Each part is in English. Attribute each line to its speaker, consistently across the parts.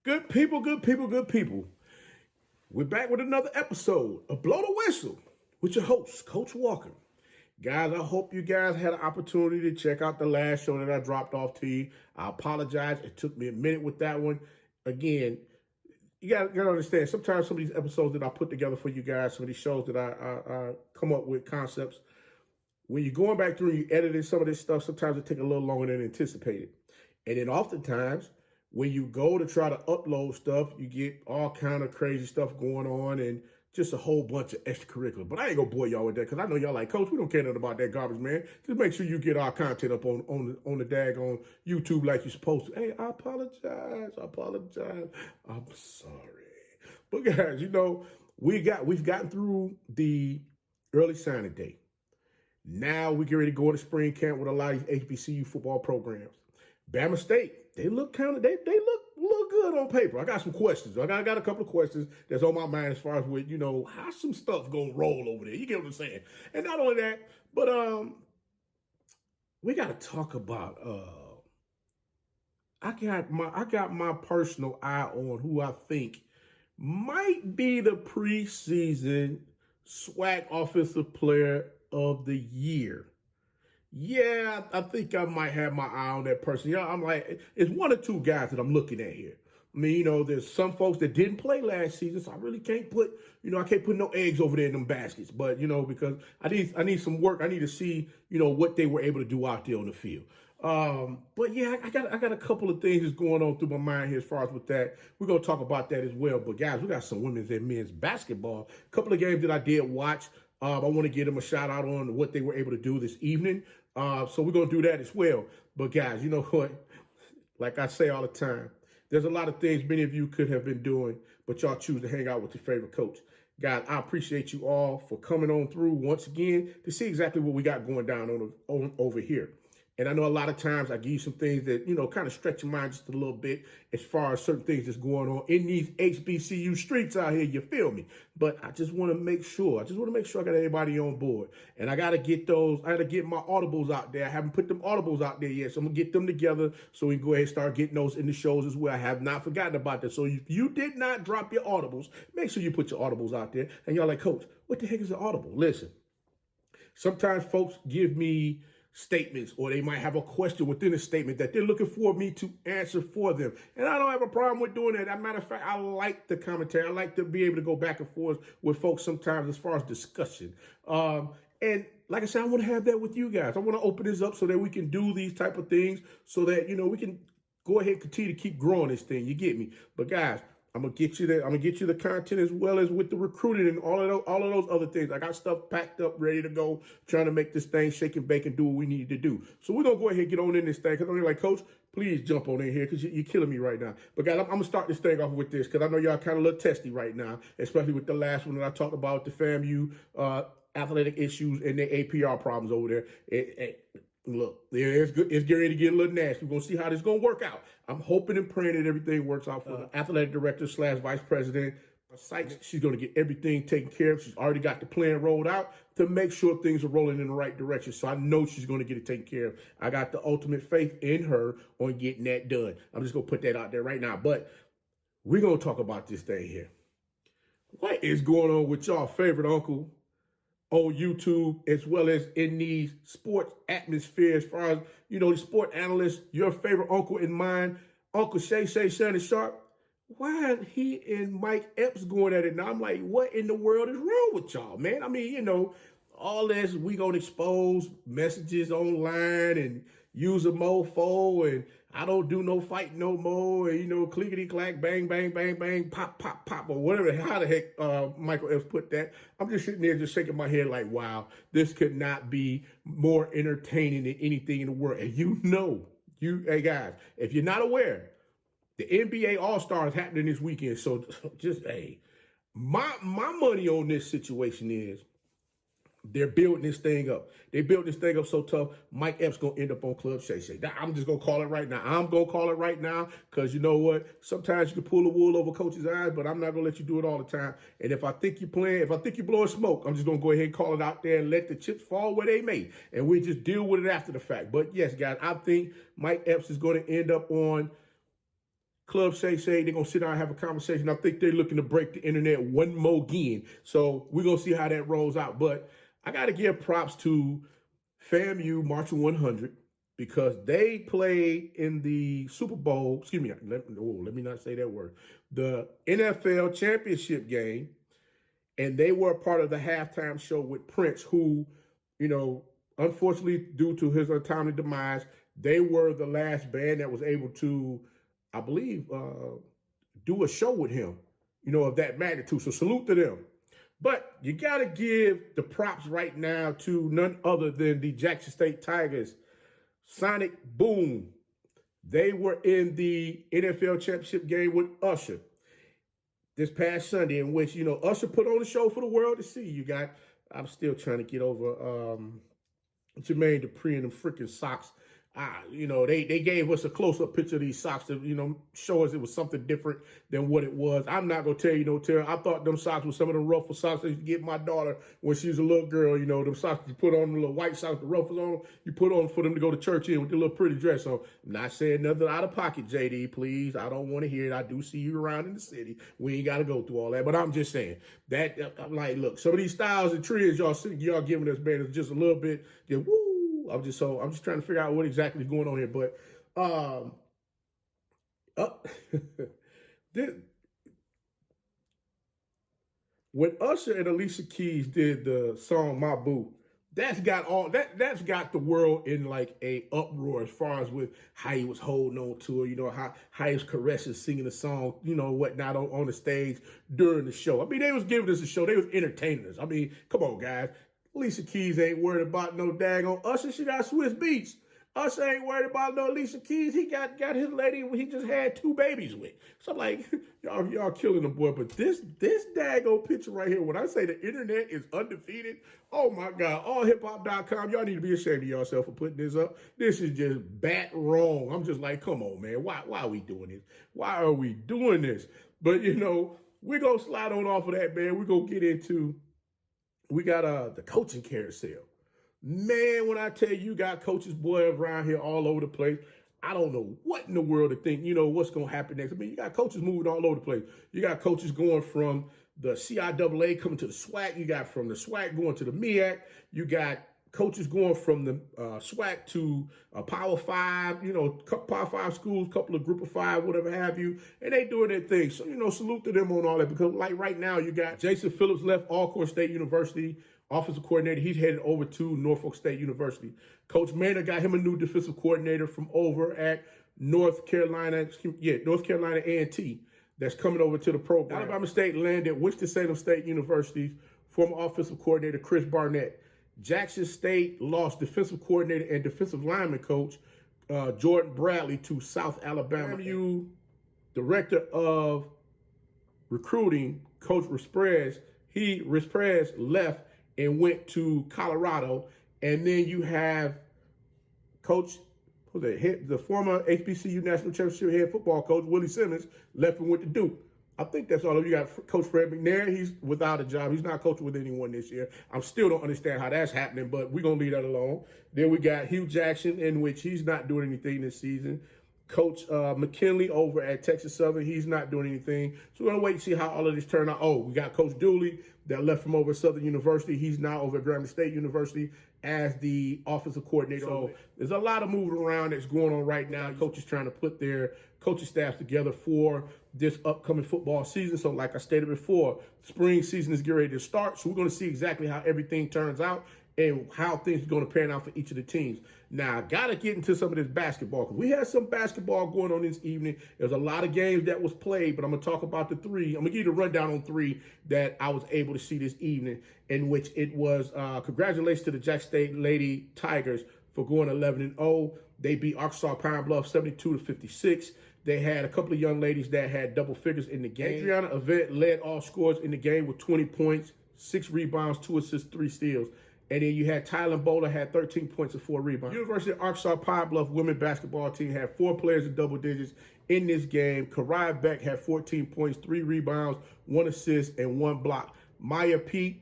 Speaker 1: Good people, good people, good people. We're back with another episode of Blow the Whistle with your host, Coach Walker. Guys, I hope you guys had an opportunity to check out the last show that I dropped off to you. I apologize. It took me a minute with that one. Again, you gotta understand, sometimes some of these episodes that I put together for you guys, some of these shows that I come up with concepts, when you're going back through and you editing some of this stuff, sometimes it takes a little longer than anticipated. And then oftentimes, when you go to try to upload stuff, you get all kind of crazy stuff going on and just a whole bunch of extracurricular. But I ain't gonna bore y'all with that because I know y'all like, Coach, we don't care nothing about that garbage, man. Just make sure you get our content up on the daggone YouTube like you're supposed to. Hey, I apologize. I'm sorry. But guys, we've gotten through the early signing day. Now we get ready to go into spring camp with a lot of these HBCU football programs. Bama State, they look good on paper. I got some questions. I got a couple of questions that's on my mind as far as with, how some stuff gonna roll over there. You get what I'm saying? And not only that, but we gotta talk about I got my personal eye on who I think might be the preseason SWAC Offensive Player of the Year. Yeah, I think I might have my eye on that person. I'm like, it's one or two guys that I'm looking at here. I mean, there's some folks that didn't play last season, so I really can't put, I can't put no eggs over there in them baskets. But, because I need some work. I need to see, what they were able to do out there on the field. But yeah, I got a couple of things that's going on through my mind here as far as with that. We're going to talk about that as well. But guys, we got some women's and men's basketball. A couple of games that I did watch. I want to give them a shout out on what they were able to do this evening. So we're going to do that as well. But guys, you know what? Like I say all the time, there's a lot of things many of you could have been doing, but y'all choose to hang out with your favorite coach. Guys, I appreciate you all for coming on through once again to see exactly what we got going down on over here. And I know a lot of times I give you some things that, kind of stretch your mind just a little bit as far as certain things that's going on in these HBCU streets out here, you feel me? But I just want to make sure I got everybody on board. And I got to get my audibles out there. I haven't put them audibles out there yet, so I'm going to get them together so we can go ahead and start getting those in the shows as well. I have not forgotten about that. So if you did not drop your audibles, make sure you put your audibles out there. And y'all like, Coach, what the heck is an audible? Listen, sometimes folks give me statements, or they might have a question within a statement that they're looking for me to answer for them. And I don't have a problem with doing that. As a matter of fact, I like the commentary. I like to be able to go back and forth with folks sometimes as far as discussion. And like I said, I want to have that with you guys. I want to open this up so that we can do these type of things so that, we can go ahead and continue to keep growing this thing. You get me? But guys, I'm gonna get you the content as well as with the recruiting and all of those other things. I got stuff packed up, ready to go, trying to make this thing shake and bake and do what we need to do. So we're gonna go ahead and get on in this thing. Because I'm like, Coach, please jump on in here because you're killing me right now. But guys, I'm gonna start this thing off with this because I know y'all kind of a little testy right now, especially with the last one that I talked about, the FAMU athletic issues and their APR problems over there. Look, it's getting ready to get a little nasty. We're going to see how this is going to work out. I'm hoping and praying that everything works out for the athletic director / vice president. Sykes, she's going to get everything taken care of. She's already got the plan rolled out to make sure things are rolling in the right direction. So I know she's going to get it taken care of. I got the ultimate faith in her on getting that done. I'm just going to put that out there right now. But we're going to talk about this thing here. What is going on with y'all favorite uncle on YouTube, as well as in the sports atmosphere, as far as, the sport analyst, your favorite uncle and mine, Uncle Shannon Sharp? Why are he and Mike Epps going at it now? I'm like, what in the world is wrong with y'all, man? I mean, all this, we gonna expose messages online and use a mofo and I don't do no fight no more, and clickety clack, bang, bang, bang, bang, pop, pop, pop, or whatever, how the heck Michael Epps put that. I'm just sitting there just shaking my head like, wow, this could not be more entertaining than anything in the world. And hey guys, if you're not aware, the NBA All-Star is happening this weekend. So just, hey, my money on this situation is they're building this thing up. They built this thing up so tough, Mike Epps going to end up on Club Shay Shay. I'm just going to call it right now. I'm going to call it right now because you know what? Sometimes you can pull the wool over coach's eyes, but I'm not going to let you do it all the time. And if I think you're blowing smoke, I'm just going to go ahead and call it out there and let the chips fall where they may. And we just deal with it after the fact. But yes, guys, I think Mike Epps is going to end up on Club Shay Shay, they're going to sit down and have a conversation. I think they're looking to break the internet one more again. So we're going to see how that rolls out. But I got to give props to FAMU Marching 100 because they played in the Super Bowl, excuse me, let me not say that word, the NFL championship game, and they were a part of the halftime show with Prince, who, you know, unfortunately, due to his untimely demise, they were the last band that was able to, I believe, do a show with him, you know, of that magnitude. So salute to them. But you got to give the props right now to none other than the Jackson State Tigers. Sonic Boom. They were in the NFL championship game with Usher this past Sunday, in which, you know, Usher put on a show for the world to see. I'm still trying to get over Jermaine Dupri and them freaking socks. You know, they gave us a close-up picture of these socks to, you know, show us it was something different than what it was. I'm not going to tell you no tale. I thought them socks were some of the ruffled socks I used to get my daughter when she was a little girl. You know, them socks you put on, the little white socks, the ruffles on, you put on for them to go to church in with the little pretty dress on. I'm not saying nothing out of pocket, JD, please. I don't want to hear it. I do see you around in the city. We ain't got to go through all that. But I'm just saying that, I'm like, look, some of these styles and trends y'all giving us, man, is just a little bit, woo. I'm just trying to figure out what exactly is going on here. But when Usher and Alicia Keys did the song "My Boo," that's got the world in like a uproar as far as with how he was holding on to her, you know, how he was caressing, singing the song, you know, whatnot on the stage during the show. I mean, they was giving us a show. They was entertaining us. I mean, come on, guys. Alicia Keys ain't worried about no daggone Usher. She got Swiss Beats. Usher ain't worried about no Alicia Keys. He got his lady he just had 2 babies with. So I'm like, y'all killing the boy. But this daggone picture right here, when I say the internet is undefeated, oh my God, allhiphop.com, y'all need to be ashamed of yourself for putting this up. This is just bat wrong. I'm just like, come on, man. Why are we doing this? Why are we doing this? But, you know, we're going to slide on off of that, man. We're going to get into, we got the coaching carousel. Man, when I tell you got coaches, boy, around here all over the place, I don't know what in the world to think, you know, what's going to happen next. I mean, you got coaches moving all over the place. You got coaches going from the CIAA coming to the SWAC. You got from the SWAC going to the MEAC. You got coaches going from the SWAC to Power 5, you know, Power 5 schools, couple of Group of 5, whatever have you, and they doing their thing. So, you know, salute to them on all that, because like right now you got Jason Phillips left Alcorn State University, offensive coordinator. He's headed over to Norfolk State University. Coach Maynard got him a new defensive coordinator from over at North Carolina A&T that's coming over to the program. Alabama State landed Winston-Salem State University's former offensive coordinator Chris Barnett. Jackson State lost defensive coordinator and defensive lineman coach Jordan Bradley to South Alabama. FAMU director of recruiting, Coach Risprez, Risprez left and went to Colorado. And then you have Coach, the former HBCU National Championship head football coach, Willie Simmons, left and went to Duke. I think that's all of you. Got Coach Fred McNair. He's without a job. He's not coaching with anyone this year. I still don't understand how that's happening, but we're going to leave that alone. Then we got Hugh Jackson, in which he's not doing anything this season. Coach McKinley over at Texas Southern, he's not doing anything. So we're going to wait and see how all of this turn out. Oh, we got Coach Dooley that left from over at Southern University. He's now over at Grambling State University as the offensive coordinator. So there's a lot of moving around that's going on right now. Coaches trying to put their coaching staffs together for this upcoming football season. So like I stated before, spring season is getting ready to start. So we're going to see exactly how everything turns out and how things are going to pan out for each of the teams. Now, I got to get into some of this basketball, because we had some basketball going on this evening. There's a lot of games that was played, but I'm going to talk about the 3. I'm going to give you the rundown on 3 that I was able to see this evening, in which it was congratulations to the Jackson State Lady Tigers for going 11-0. They beat Arkansas Pine Bluff 72-56. They had a couple of young ladies that had double figures in the game. Adriana Avett led all scores in the game with 20 points, 6 rebounds, 2 assists, 3 steals. And then you had Tylen Bowler had 13 points and 4 rebounds. University of Arkansas Pine Bluff women's basketball team had 4 players in double digits in this game. Kariah Beck had 14 points, 3 rebounds, 1 assist, and 1 block. Maya Pete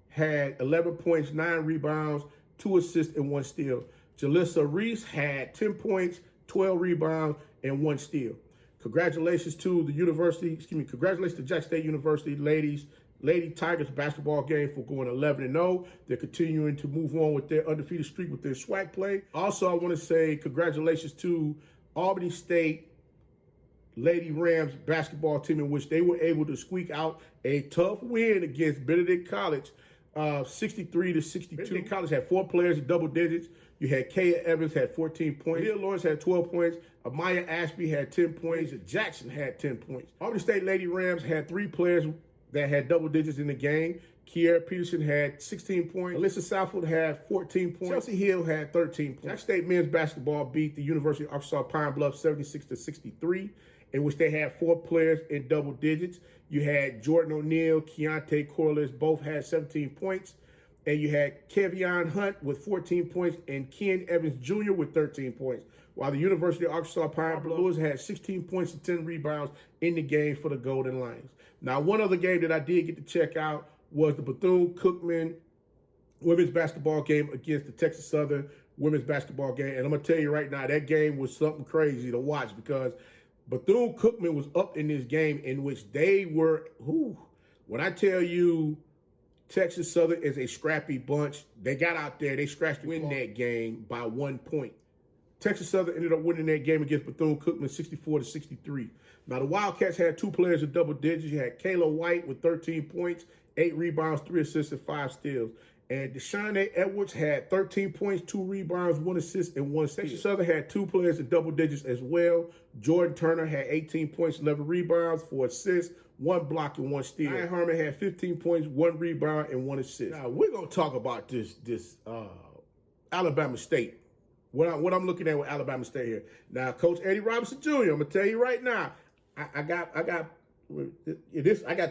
Speaker 1: had 11 points, 9 rebounds, 2 assists, and 1 steal. Jalissa Reese had 10 points, 12 rebounds, and 1 steal. Congratulations to the university, congratulations to Jack State University Lady Tigers basketball game for going 11-0. They're continuing to move on with their undefeated streak with their SWAC play. Also, I want to say congratulations to Albany State Lady Rams basketball team, in which they were able to squeak out a tough win against Benedict College, 63-62. Benedict College had 4 players in double digits. You had Kaya Evans had 14 points. Leah Lawrence had 12 points. Amaya Ashby had 10 points. Jackson had 10 points. Albany State Lady Rams had 3 players that had double digits in the game. Kiera Peterson had 16 points. Alyssa Southwood had 14 points. Chelsea Hill had 13 points. Jack State men's basketball beat the University of Arkansas Pine Bluff 76-63, in which they had 4 players in double digits. You had Jordan O'Neal, Keontae Corliss, both had 17 points. And you had Kevion Hunt with 14 points and Ken Evans Jr. with 13 points, while the University of Arkansas Pine Bluff had 16 points and 10 rebounds in the game for the Golden Lions. Now, one other game that I did get to check out was the Bethune-Cookman women's basketball game against the Texas Southern women's basketball game. And I'm going to tell you right now, that game was something crazy to watch, because Bethune-Cookman was up in this game, in which they were, when I tell you Texas Southern is a scrappy bunch, they got out there, they scratched to win that game by 1 point. Texas Southern ended up winning that game against Bethune-Cookman 64-63. Now, the Wildcats had 2 players in double digits. You had Kayla White with 13 points, 8 rebounds, 3 assists, and 5 steals. And Deshaunay Edwards had 13 points, 2 rebounds, 1 assist, and 1 steal. Texas Southern had 2 players in double digits as well. Jordan Turner had 18 points, 11 rebounds, 4 assists, 1 block, and 1 steal. Ryan Harmon had 15 points, 1 rebound, and 1 assist. Now, we're going to talk about this Alabama State. What I'm looking at with Alabama State here. Now, Coach Eddie Robinson Jr., I'm going to tell you right now, I got the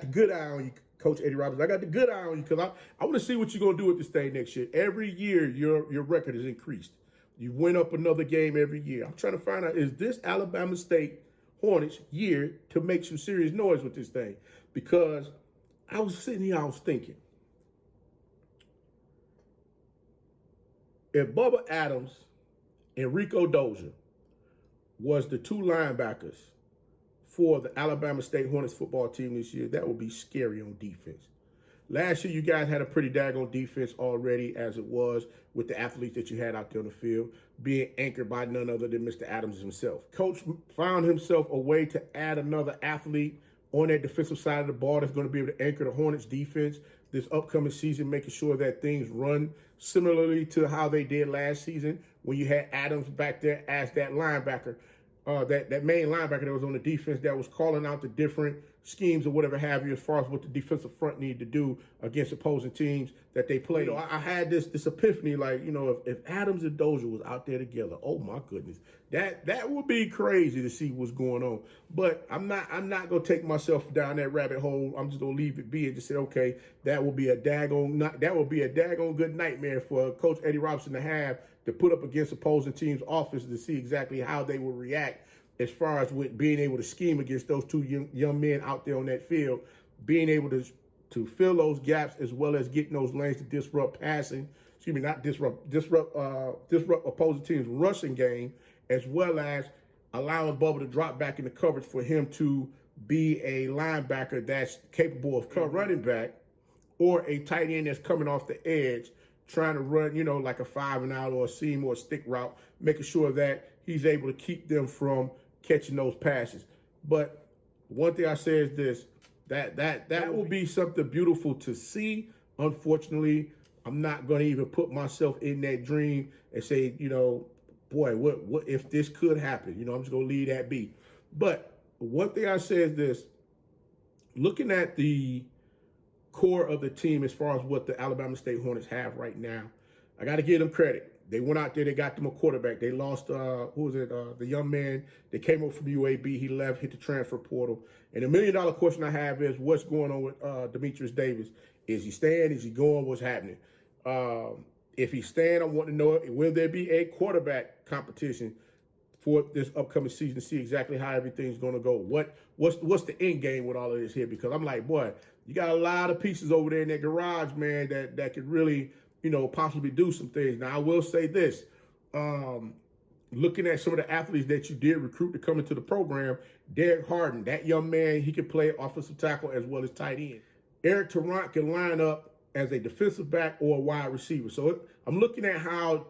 Speaker 1: good eye on you, Coach Eddie Robinson. I got the good eye on you, because I want to see what you're going to do with this thing next year. Every year, your record has increased. You win up another game every year. I'm trying to find out, is this Alabama State Hornets year to make some serious noise with this thing? Because I was sitting here, I was thinking, if Bubba Adams and Rico Dozier was the 2 linebackers for the Alabama State Hornets football team this year, that would be scary on defense. Last year, you guys had a pretty daggone defense already, as it was, with the athletes that you had out there on the field, being anchored by none other than Mr. Adams himself. Coach found himself a way to add another athlete on that defensive side of the ball that's going to be able to anchor the Hornets defense this upcoming season, making sure that things run similarly to how they did last season when you had Adams back there as that linebacker, that main linebacker that was on the defense that was calling out the different schemes or whatever have you as far as what the defensive front needed to do against opposing teams that they played. You know, I had this epiphany, like, if Adams and Dozier was out there together, oh my goodness, that would be crazy to see what's going on. But I'm not gonna take myself down that rabbit hole. I'm just gonna leave it be and just say, okay, that will be a daggone good nightmare for Coach Eddie Robinson to have to put up against opposing teams' offenses to see exactly how they will react as far as with being able to scheme against those 2 young men out there on that field, being able to fill those gaps as well as getting those lanes to disrupt passing. Disrupt opposing teams' rushing game, as well as allowing Bubba to drop back into coverage for him to be a linebacker that's capable of running back, or a tight end that's coming off the edge, trying to run, like a 5-and-out or a seam or a stick route, making sure that he's able to keep them from catching those passes. But one thing I say is this, that will be something beautiful to see. Unfortunately, I'm not going to even put myself in that dream and say, boy, what if this could happen? I'm just going to leave that be. But one thing I say is this, looking at the core of the team as far as what the Alabama State Hornets have right now, I got to give them credit. They went out there, they got them a quarterback. They lost, the young man that came up from UAB. He left, hit the transfer portal. And the $1 million question I have is, what's going on with Demetrius Davis? Is he staying? Is he going? What's happening? If he's staying, I want to know, will there be a quarterback competition for this upcoming season to see exactly how everything's going to go? What's the end game with all of this here? Because I'm like, boy, you got a lot of pieces over there in that garage, man, that could really, possibly do some things. Now, I will say this. looking at some of the athletes that you did recruit to come into the program, Derek Harden, that young man, he can play offensive tackle as well as tight end. Eric Tarrant can line up as a defensive back or a wide receiver. So I'm looking at how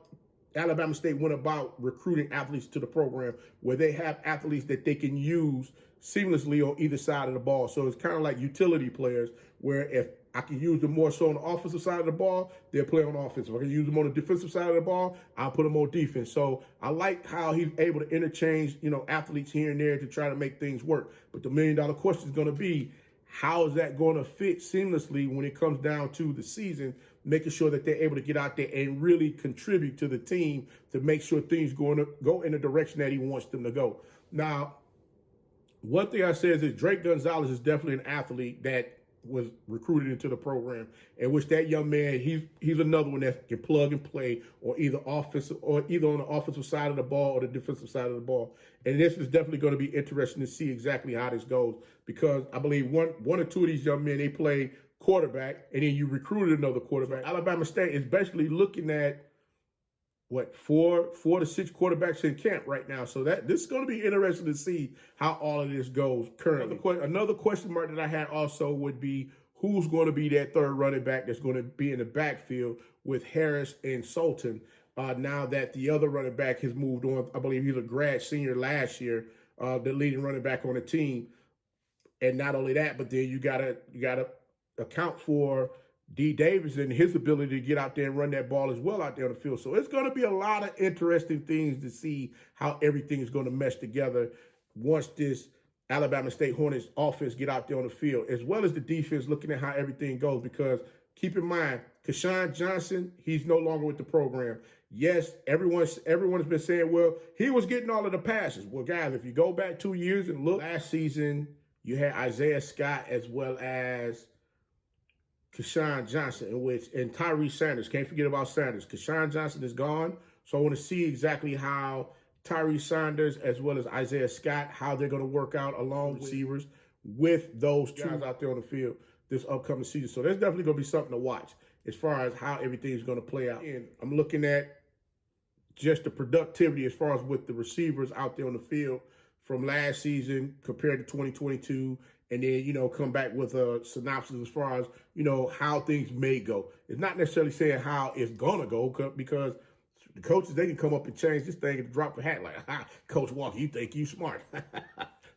Speaker 1: Alabama State went about recruiting athletes to the program, where they have athletes that they can use seamlessly on either side of the ball. So it's kind of like utility players, where if I can use them more so on the offensive side of the ball, they'll play on offense. If I can use them on the defensive side of the ball, I'll put them on defense. So I like how he's able to interchange, athletes here and there to try to make things work. But the million-dollar question is going to be, how is that going to fit seamlessly when it comes down to the season, making sure that they're able to get out there and really contribute to the team to make sure things go in the direction that he wants them to go. Now, one thing I say is Drake Gonzalez is definitely an athlete that was recruited into the program, in which that young man, he's another one that can plug and play on either on the offensive side of the ball or the defensive side of the ball. And this is definitely going to be interesting to see exactly how this goes, because I believe one or two of these young men, they play quarterback, and then you recruited another quarterback. Alabama State is basically looking at four to six quarterbacks in camp right now. So this is going to be interesting to see how all of this goes currently. Another question mark that I had also would be, who's going to be that third running back that's going to be in the backfield with Harris and Sultan, now that the other running back has moved on. I believe he's a grad senior last year, the leading running back on the team. And not only that, but then you gotta account for D. Davis and his ability to get out there and run that ball as well out there on the field. So it's going to be a lot of interesting things to see how everything is going to mesh together once this Alabama State Hornets offense get out there on the field, as well as the defense, looking at how everything goes. Because keep in mind, Keshawn Johnson, he's no longer with the program. Yes, everyone has been saying, well, he was getting all of the passes. Well, guys, if you go back 2 years and look, last season you had Isaiah Scott as well as Keshawn Johnson, and Tyree Sanders. Can't forget about Sanders. Keshawn Johnson is gone, so I want to see exactly how Tyree Sanders as well as Isaiah Scott, how they're going to work out along receivers with those two guys out there on the field this upcoming season. So there's definitely going to be something to watch as far as how everything is going to play out. And I'm looking at just the productivity as far as with the receivers out there on the field from last season compared to 2022. And then, come back with a synopsis as far as, how things may go. It's not necessarily saying how it's going to go, because the coaches, they can come up and change this thing and drop a hat like, Coach Walker, you think you smart. Well,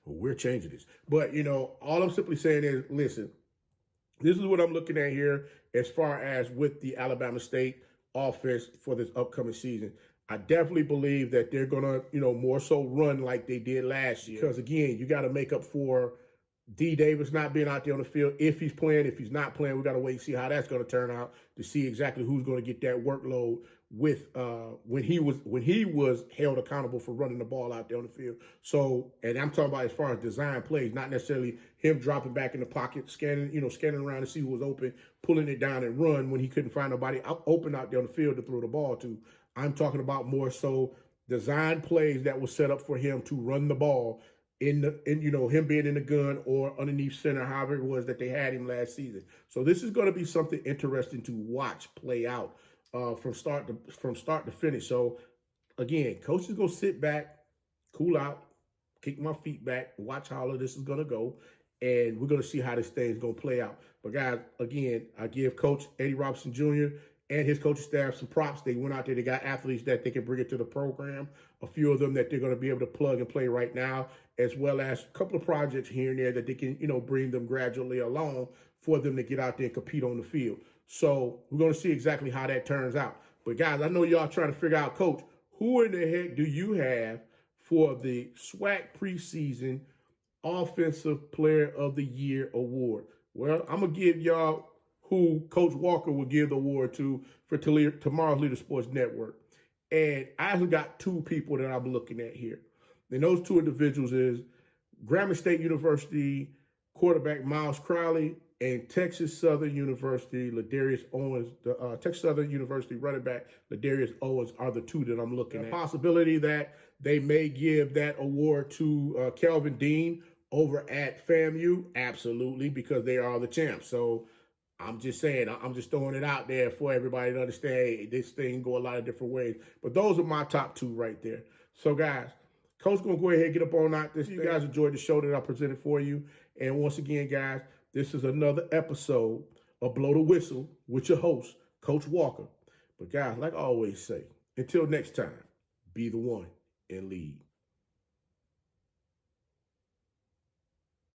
Speaker 1: we're changing this. But, all I'm simply saying is, listen, this is what I'm looking at here as far as with the Alabama State offense for this upcoming season. I definitely believe that they're going to, more so run like they did last year. Because, again, you got to make up for D. Davis not being out there on the field. If he's playing, if he's not playing, we got to wait and see how that's going to turn out to see exactly who's going to get that workload with when he was held accountable for running the ball out there on the field. So, and I'm talking about as far as design plays, not necessarily him dropping back in the pocket, scanning around to see who was open, pulling it down and run when he couldn't find nobody open out there on the field to throw the ball to. I'm talking about more so design plays that was set up for him to run the ball in him being in the gun or underneath center, however it was that they had him last season. So this is going to be something interesting to watch play out from start to finish. So again, coach is going to sit back, cool out, kick my feet back, watch how all of this is going to go, and we're going to see how this thing is going to play out. But guys, again, I give Coach Eddie Robinson Jr. and his coaching staff some props. They went out there, they got athletes that they can bring it to the program, a few of them that they're going to be able to plug and play right now, as well as a couple of projects here and there that they can, bring them gradually along for them to get out there and compete on the field. So we're going to see exactly how that turns out. But guys, I know y'all trying to figure out, Coach, who in the heck do you have for the SWAC preseason Offensive Player of the Year award? Well, I'm going to give y'all who Coach Walker will give the award to for tomorrow's Leader Sports Network. And I actually got two people that I'm looking at here. And those two individuals is Grambling State University quarterback Miles Crowley and Texas Southern University Ladarius Owens. The Texas Southern University running back Ladarius Owens are the two that I'm looking at. The possibility that they may give that award to Kelvin Dean over at FAMU, absolutely, because they are the champs. So I'm just saying, I'm just throwing it out there for everybody to understand, hey, this thing go a lot of different ways. But those are my top two right there. So, guys, Coach going to go ahead and get up on out this. You guys enjoyed the show that I presented for you. And once again, guys, this is another episode of Blow the Whistle with your host, Coach Walker. But, guys, like I always say, until next time, be the one and lead.